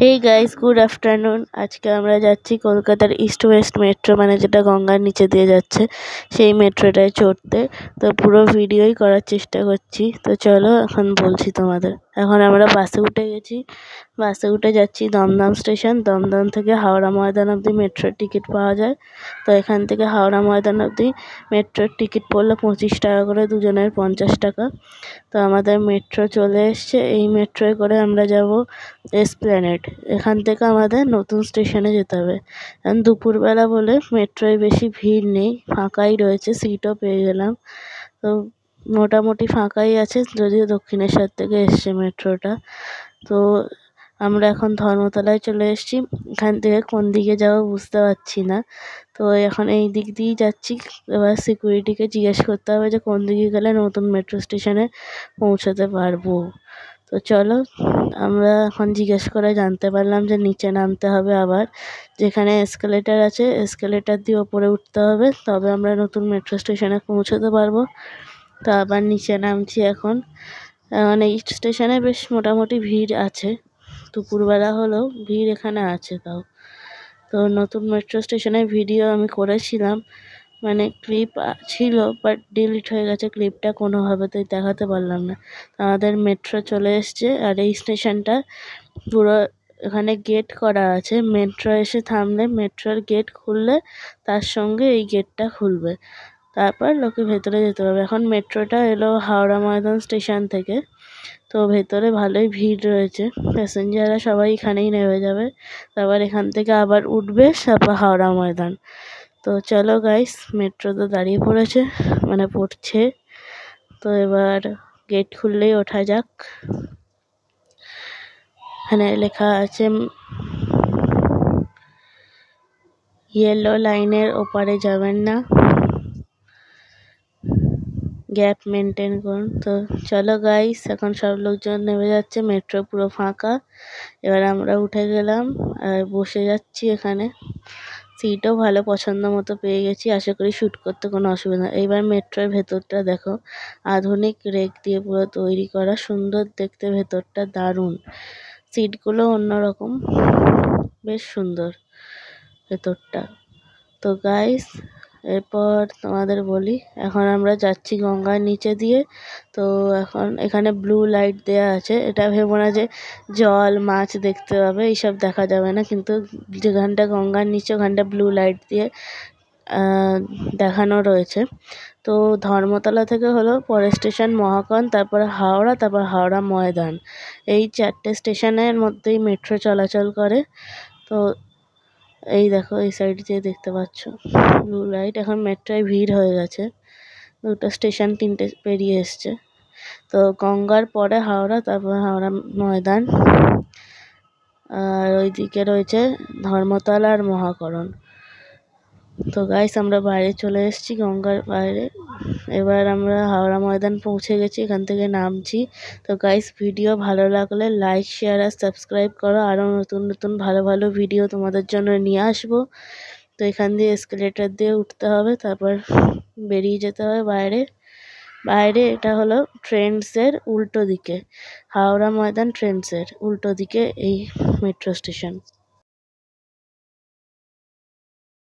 Hey guys, good afternoon. আজকে আমরা যাচ্ছি কলকাতার ইস্ট ওয়েস্ট মেট্রো, মানে যেটা গঙ্গার নিচে দিয়ে যাচ্ছে, সেই মেট্রোটায় চড়তে। তো পুরো ভিডিওই করার চেষ্টা করছি। তো চলো, এখন বলছি তোমাদের। এখন আমরা বাসে উঠে গেছি। বাসে উঠে যাচ্ছি দমদম স্টেশন। দমদম থেকে হাওড়া ময়দান অবধি মেট্রোর টিকিট পাওয়া যায়। তো এখান থেকে হাওড়া ময়দান অবধি মেট্রোর টিকিট পড়লো 25 টাকা করে, দুজনের 50 টাকা। তো আমাদের মেট্রো চলে এসছে। এই মেট্রোয় করে আমরা যাব এসপ্ল্যানেড। এখান থেকে আমাদের নতুন স্টেশনে যেতে হবে। এখন দুপুরবেলা বলে মেট্রোয় বেশি ভিড় নেই, ফাঁকাই রয়েছে, সিটও পেয়ে গেলাম। তো মোটামুটি ফাঁকাই আছে, যদিও দক্ষিণেশ্বর থেকে এসছে মেট্রোটা। তো আমরা এখন ধর্মতলায় চলে এসেছি। এখান থেকে কোন দিকে যাবো বুঝতে পারছি না। তো এখন এই দিক দিয়েই যাচ্ছি। এবার সিকিউরিটিকে জিজ্ঞেস করতে হবে যে কোন দিকে গেলে নতুন মেট্রো স্টেশনে পৌঁছাতে পারবো। তো চলো, আমরা এখন জিজ্ঞেস করে জানতে পারলাম যে নিচে নামতে হবে, আবার যেখানে এসকেলেটার আছে এসকেলেটার দিয়ে ওপরে উঠতে হবে, তবে আমরা নতুন মেট্রো স্টেশনে পৌঁছতে পারবো। তো আবার নিচে নামছি এখন। এই স্টেশনে বেশ মোটামুটি ভিড় আছে, দুপুরবেলা হলেও ভিড় এখানে আছে তাও। তো নতুন মেট্রো স্টেশনের ভিডিও আমি করেছিলাম, মানে ক্লিপ ছিল, বাট ডিলিট হয়ে গেছে ক্লিপটা, কোনোভাবেতেই দেখাতে পারলাম না। আমাদের মেট্রো চলে এসছে। আর এই স্টেশনটা পুরো, এখানে গেট করা আছে। মেট্রো এসে থামলে, মেট্রোর গেট খুললে তার সঙ্গে এই গেটটা খুলবে, তারপর লোকে ভেতরে যেতে পারবে। এখন মেট্রোটা এলো হাওড়া ময়দান স্টেশন থেকে। তো ভেতরে ভালোই ভিড় রয়েছে, প্যাসেঞ্জাররা সবাই এখানেই নেমে যাবে, তারপর এখান থেকে আবার উঠবে তারপর হাওড়া ময়দান। তো চলো গাইস, মেট্রো তো দাঁড়িয়ে পড়েছে, মানে পড়ছে। তো এবার গেট খুললেই ওঠা যাক। এখানে লেখা আছে ইয়েলো লাইনের ওপারে যাবেন না, গ্যাপ মেনটেন করুন। তো চলো গাইস, এখন সব লোকজন নেমে যাচ্ছে, মেট্রো পুরো ফাঁকা। এবার আমরা উঠে গেলাম আর বসে যাচ্ছি এখানে। সিটও ভালো পছন্দ মতো পেয়ে গেছি, আশা করি শ্যুট করতে কোনো অসুবিধা নেই। এইবার মেট্রোর ভেতরটা দেখো, আধুনিক রেক দিয়ে পুরো তৈরি করা, সুন্দর দেখতে ভেতরটা, দারুণ। সিটগুলো অন্যরকম, বেশ সুন্দর ভেতরটা। তো গাইস, এরপর তোমাদের বলি, এখন আমরা যাচ্ছি গঙ্গার নিচে দিয়ে। তো এখন এখানে ব্লু লাইট দেয়া আছে, এটা ভেবো না যে জল মাছ দেখতে পাবে, এইসব দেখা যাবে না, কিন্তু যেখানটা গঙ্গার নিচে ওখানটা ব্লু লাইট দিয়ে দেখানো রয়েছে। তো ধর্মতলা থেকে হলো পরের স্টেশন মহাকন, তারপর হাওড়া, তারপর হাওড়া ময়দান। এই 4টে স্টেশনের মধ্যেই মেট্রো চলাচল করে। তো এই দেখো, এই সাইড দিয়ে দেখতে পাচ্ছ ব্লু লাইট। এখন মেট্রোয় ভিড় হয়ে গেছে, দুটো স্টেশন 3টে পেরিয়ে এসছে। তো গঙ্গার পরে হাওড়া, তারপর হাওড়া ময়দান, আর ওইদিকে রয়েছে ধর্মতলা আর মহাকরণ। তো গাইস, আমরা বাইরে চলে এসেছি, গঙ্গার বাইরে। এবার আমরা হাওড়া ময়দান পৌঁছে গেছি, এখান থেকে নামছি। তো গাইস, ভিডিও ভালো লাগলে লাইক, শেয়ার আর সাবস্ক্রাইব করো, আরও নতুন নতুন ভালো ভালো ভিডিও তোমাদের জন্য নিয়ে আসবো। তো এখান দিয়ে এসকেলেটার দিয়ে উঠতে হবে, তারপর বেরিয়ে যেতে হবে বাইরে। বাইরে এটা হলো ট্রেন্ডসের উল্টো দিকে, হাওড়া ময়দান ট্রেন্ডসের উল্টো দিকে এই মেট্রো স্টেশন।